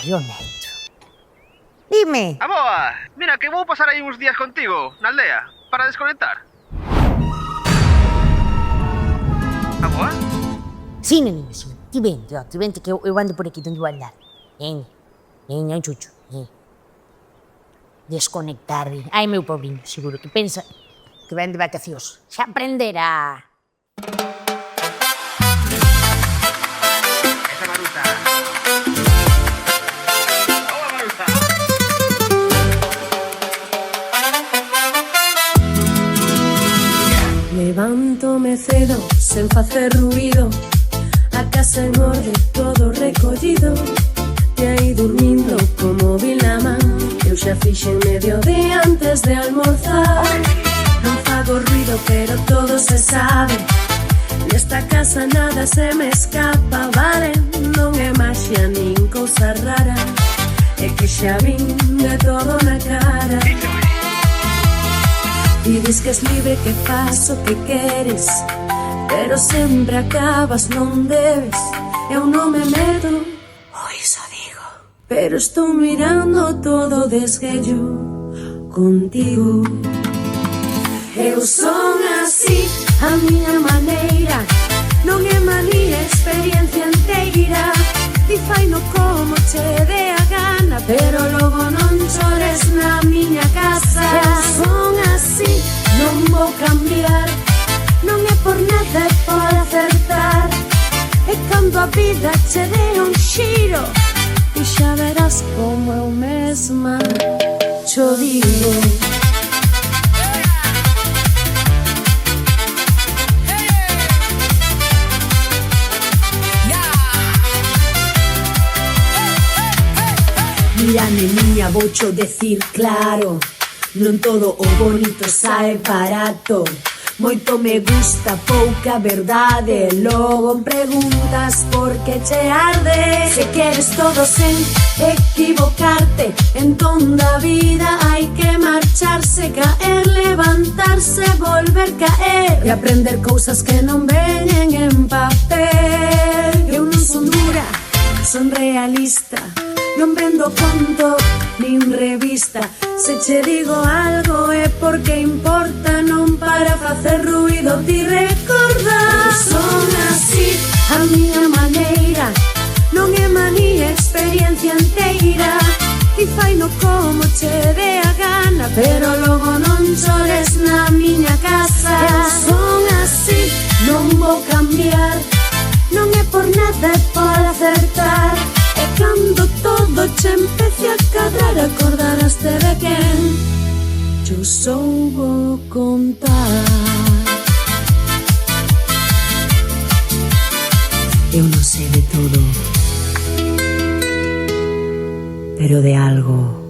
Ai, o neto. Dime. A boa, mira que vou pasar aí uns días contigo, na aldea, para desconectar. A boa? Sí, nene, sí. Ti vente que eu ando por aquí donde vou andar. Ven, chucho. Desconectar. Ai, meu pobrinho, seguro que pensa que ven de vacacións. Xa aprenderá. Esa Maruta. Boa, Maruta. Levántome cedo, sen facer ruido, a casa en orde, todo recollido. Te aí dormindo co móvil na man, eu xa fixen medio día antes de almorzar. Non fago ruido, pero todo se sabe, nesta casa nada se me escapa, vale? Non é maxia nin cousa rara, é que xa vin de todo na cara. E dis que es libre, que faz o que queres, pero sempre acabas, non debes. Eu non me meto, o iso digo, pero estou mirando todo de esguello contigo. Eu son así, a miña maneira, non é manía, experiencia enteira. Ti faino como che dé a gana, pero logo non chores na miña casa. Eu son así, non vou cambiar, non é por nada, é por acertar. E cando a vida che dé un xiro, e xa verás como eu mesma cho digo. Mira, neniña, voucho decir claro, non todo o bonito sae barato. Moito me gusta, pouca verdade, logo preguntas por que che arde. Se queres todo sen equivocarte, entón da vida hai que marcharse, caer, levantarse, volver caer e aprender cousas que non veñen en papel. Eu non son dura, son realista, non vendo conto nin revista. Se che digo algo é porque importa, non para facer ruido ti recordar. Son así, a miña maneira, non é manía, experiencia enteira. Ti faino como che dé a gana, pero logo non chores na miña casa. Eu son así, non vou cambiar, non é por nada, é por acertar. E cando todo che empece a cadrar, acordarás de quen yo soubo contar. Eu non sei de todo, pero de algo